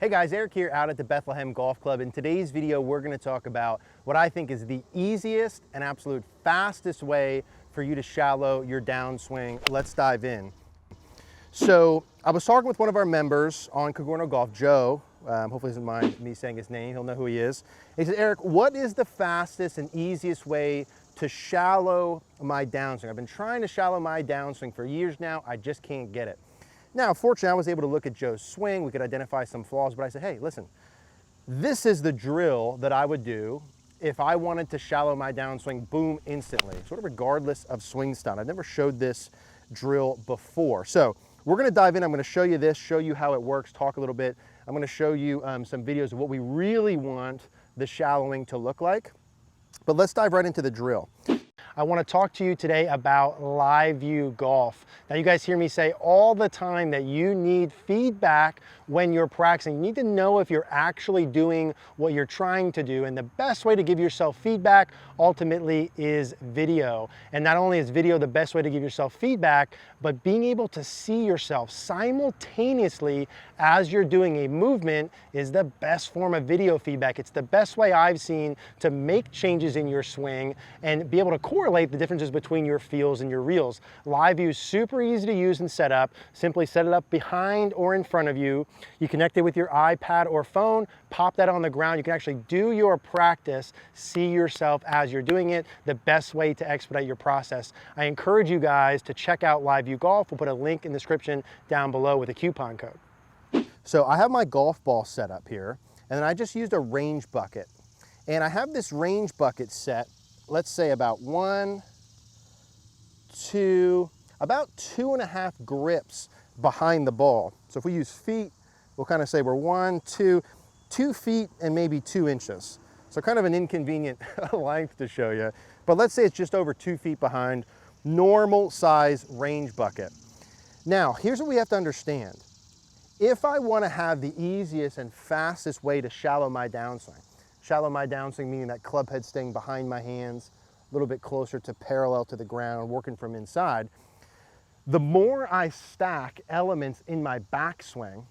Hey guys, Eric here out at the Bethlehem Golf Club. In today's video, we're going to talk about what I think is the easiest and absolute fastest way for you to shallow your downswing. Let's dive in. So I was talking with one of our members on Cogorno Golf, Joe. Hopefully he doesn't mind me saying his name. He'll know who he is. He said, Eric, what is the fastest and easiest way to shallow my downswing? I've been trying to shallow my downswing for years now. I just can't get it. Now, fortunately, I was able to look at Joe's swing. We could identify some flaws, but I said, hey, listen, this is the drill that I would do if I wanted to shallow my downswing, boom, instantly, sort of regardless of swing style. I've never showed this drill before. So we're gonna dive in. I'm gonna show you this, show you how it works, talk a little bit. I'm gonna show you some videos of what we really want the shallowing to look like. But let's dive right into the drill. I want to talk to you today about Live View Golf. Now, you guys hear me say all the time that you need feedback when you're practicing. You need to know if you're actually doing what you're trying to do, and the best way to give yourself feedback ultimately is video. And not only is video the best way to give yourself feedback, but being able to see yourself simultaneously as you're doing a movement is the best form of video feedback. It's the best way I've seen to make changes in your swing and be able to correlate the differences between your feels and your reels. Live View is super easy to use and set up. Simply set it up behind or in front of you. You connect it with your iPad or phone, pop that on the ground. You can actually do your practice, see yourself as you're doing it, the best way to expedite your process. I encourage you guys to check out Live View Golf. We'll put a link in the description down below with a coupon code. So I have my golf ball set up here, and then I just used a range bucket. And I have this range bucket set, let's say about about 2.5 grips behind the ball. So if we use feet, we'll kind of say we're 2 feet and maybe 2 inches. So kind of an inconvenient length to show you. But let's say it's just over 2 feet behind, normal size range bucket. Now, here's what we have to understand. If I want to have the easiest and fastest way to shallow my downswing meaning that club head staying behind my hands, a little bit closer to parallel to the ground, working from inside, the more I stack elements in my backswing,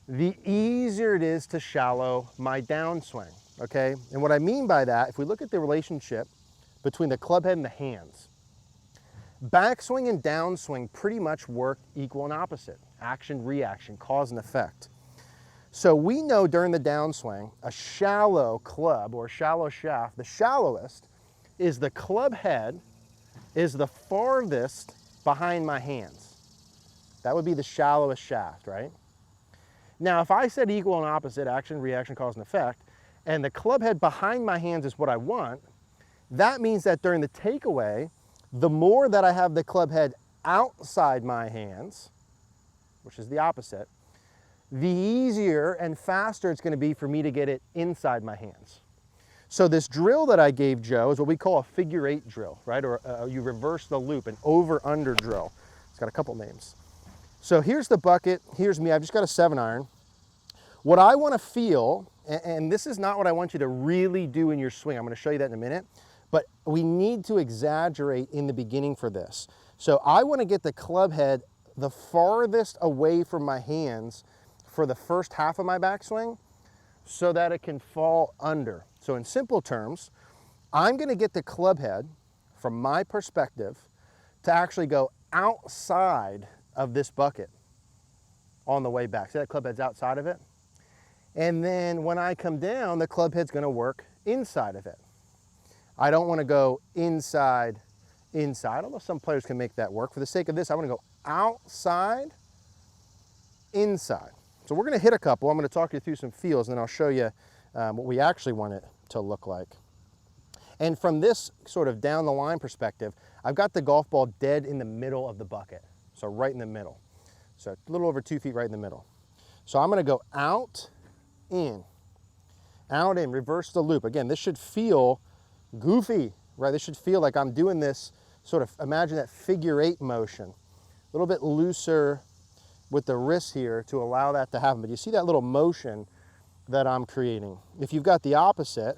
the easier it is to shallow my downswing, okay? And what I mean by that, if we look at the relationship between the club head and the hands, backswing and downswing pretty much work equal and opposite. Action, reaction, cause and effect. So we know during the downswing, a shallow club or shallow shaft, the shallowest is the club head is the farthest behind my hands. That would be the shallowest shaft, right? Now, if I said equal and opposite, action, reaction, cause and effect, and the club head behind my hands is what I want, that means that during the takeaway, the more that I have the club head outside my hands, which is the opposite, the easier and faster it's going to be for me to get it inside my hands. So this drill that I gave Joe is what we call a figure 8 drill, right? Or you reverse the loop, an over-under drill. It's got a couple names. So here's the bucket, here's me, I've just got a 7-iron. What I want to feel, and this is not what I want you to really do in your swing, I'm going to show you that in a minute, but we need to exaggerate in the beginning for this. So I want to get the club head the farthest away from my hands for the first half of my backswing so that it can fall under. So in simple terms, I'm going to get the club head, from my perspective, to actually go outside of this bucket on the way back. See that club head's outside of it? And then when I come down, the club head's going to work inside of it. I don't want to go inside, although some players can make that work. For the sake of this, I want to go outside, inside. So we're going to hit a couple. I'm going to talk you through some feels, and then I'll show you what we actually want it to look like. And from this sort of down the line perspective, I've got the golf ball dead in the middle of the bucket. So right in the middle. So a little over 2 feet right in the middle. So I'm going to go out, in, reverse the loop. Again, this should feel goofy, right? This should feel like I'm doing this sort of, imagine that figure 8 motion. A little bit looser with the wrist here to allow that to happen. But you see that little motion that I'm creating. If you've got the opposite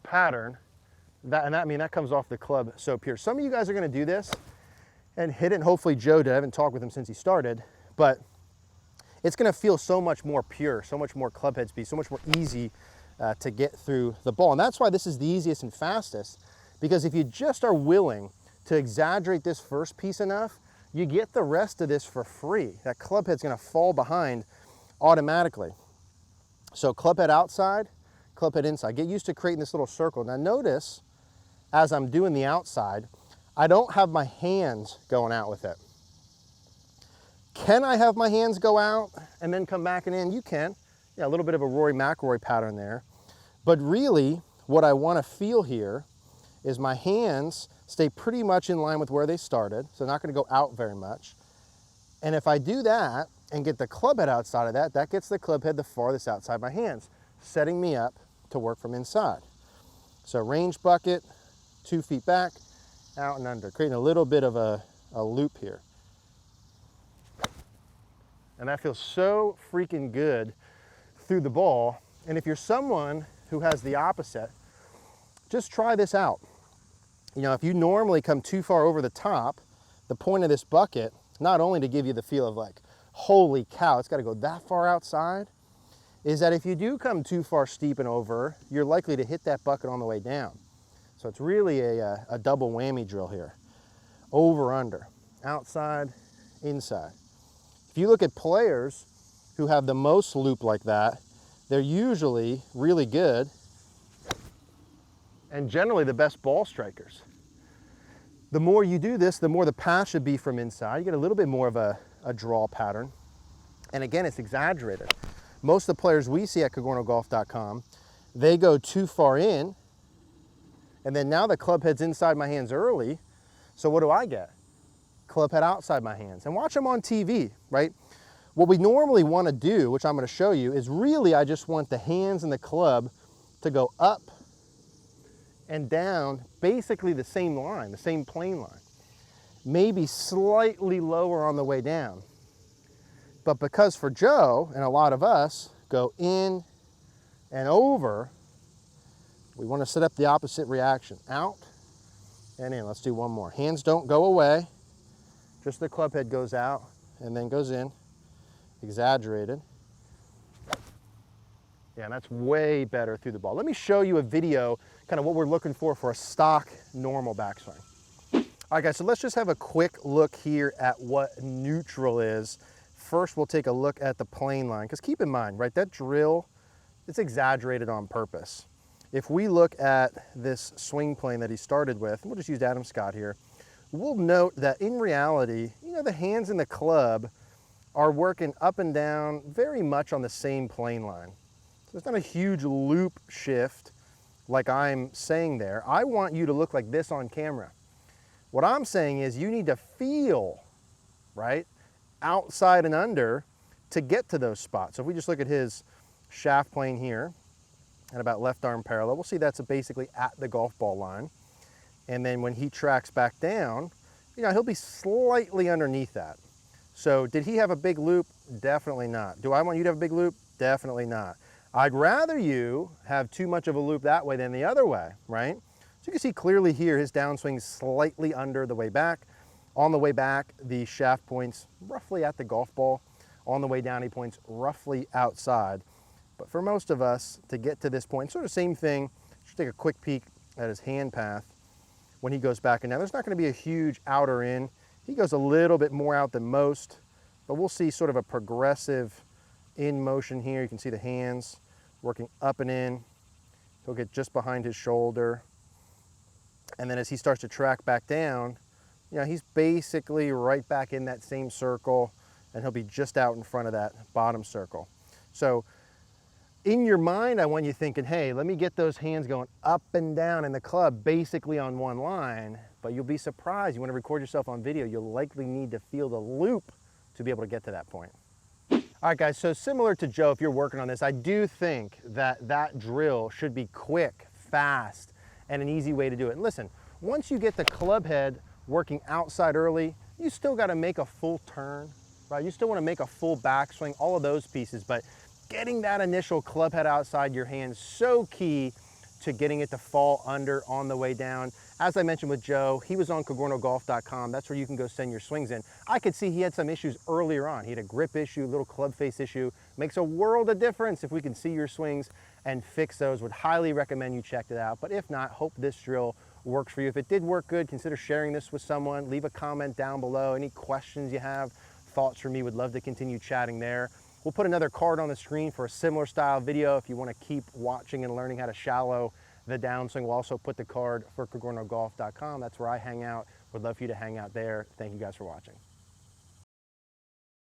pattern, that comes off the club so pure. Some of you guys are going to do this and hit it, and hopefully Joe did. I haven't talked with him since he started, but it's gonna feel so much more pure, so much more club head speed, so much more easy to get through the ball. And that's why this is the easiest and fastest, because if you just are willing to exaggerate this first piece enough, you get the rest of this for free. That club head's gonna fall behind automatically. So club head outside, club head inside. Get used to creating this little circle. Now notice, as I'm doing the outside, I don't have my hands going out with it. Can I have my hands go out and then come back and in? You can. Yeah, a little bit of a Rory McIlroy pattern there. But really, what I want to feel here is my hands stay pretty much in line with where they started, so they're not going to go out very much. And if I do that and get the club head outside of that, that gets the club head the farthest outside my hands, setting me up to work from inside. So range bucket, 2 feet back, out and under, creating a little bit of a loop here. And that feels so freaking good through the ball. And if you're someone who has the opposite, just try this out. You know, if you normally come too far over the top, the point of this bucket, not only to give you the feel of like, holy cow, it's got to go that far outside, is that if you do come too far steep and over, you're likely to hit that bucket on the way down. So it's really a double whammy drill here. Over, under, outside, inside. If you look at players who have the most loop like that, they're usually really good and generally the best ball strikers. The more you do this, the more the path should be from inside. You get a little bit more of a draw pattern. And again, it's exaggerated. Most of the players we see at CogornoGolf.com, they go too far in, and then now the club head's inside my hands early, so what do I get? Club head outside my hands. And watch them on TV, right? What we normally want to do, which I'm going to show you, is really I just want the hands and the club to go up and down, basically the same line, the same plane line. Maybe slightly lower on the way down. But because for Joe and a lot of us go in and over, we want to set up the opposite reaction. Out and in. Let's do one more. Hands don't go away. Just the club head goes out and then goes in. Exaggerated. Yeah, and that's way better through the ball. Let me show you a video, kind of what we're looking for a stock normal backswing. All right, guys, so let's just have a quick look here at what neutral is. First, we'll take a look at the plane line, because keep in mind, right, that drill, it's exaggerated on purpose. If we look at this swing plane that he started with, and we'll just use Adam Scott here, we'll note that in reality, you know, the hands in the club are working up and down very much on the same plane line. So it's not a huge loop shift like I'm saying there. I want you to look like this on camera. What I'm saying is you need to feel, right, outside and under to get to those spots. So if we just look at his shaft plane here and about left arm parallel, we'll see that's basically at the golf ball line. And then when he tracks back down, you know, he'll be slightly underneath that. So did he have a big loop? Definitely not. Do I want you to have a big loop? Definitely not. I'd rather you have too much of a loop that way than the other way, right? So you can see clearly here his downswing is slightly under the way back. On the way back, the shaft points roughly at the golf ball. On the way down, he points roughly outside. But for most of us, to get to this point, sort of same thing, just take a quick peek at his hand path when he goes back and down. There's not going to be a huge outer in. He goes a little bit more out than most, but we'll see sort of a progressive in motion here. You can see the hands working up and in. He'll get just behind his shoulder. And then as he starts to track back down, you know, he's basically right back in that same circle, and he'll be just out in front of that bottom circle. So in your mind, I want you thinking, hey, let me get those hands going up and down in the club, basically on one line, but you'll be surprised. You want to record yourself on video, you'll likely need to feel the loop to be able to get to that point. All right, guys, so similar to Joe, if you're working on this, I do think that that drill should be quick, fast, and an easy way to do it. And listen, once you get the club head working outside early, you still got to make a full turn, right? You still want to make a full backswing, all of those pieces, but getting that initial club head outside your hands so key to getting it to fall under on the way down. As I mentioned with Joe, he was on CogornoGolf.com. That's where you can go send your swings in. I could see he had some issues earlier on. He had a grip issue, little club face issue. Makes a world of difference if we can see your swings and fix those. Would highly recommend you check it out. But if not, hope this drill works for you. If it did work good, consider sharing this with someone. Leave a comment down below. Any questions you have, thoughts from me, would love to continue chatting there. We'll put another card on the screen for a similar style video if you want to keep watching and learning how to shallow the downswing. We'll also put the card for CogornoGolf.com. That's where I hang out. Would love for you to hang out there. Thank you guys for watching.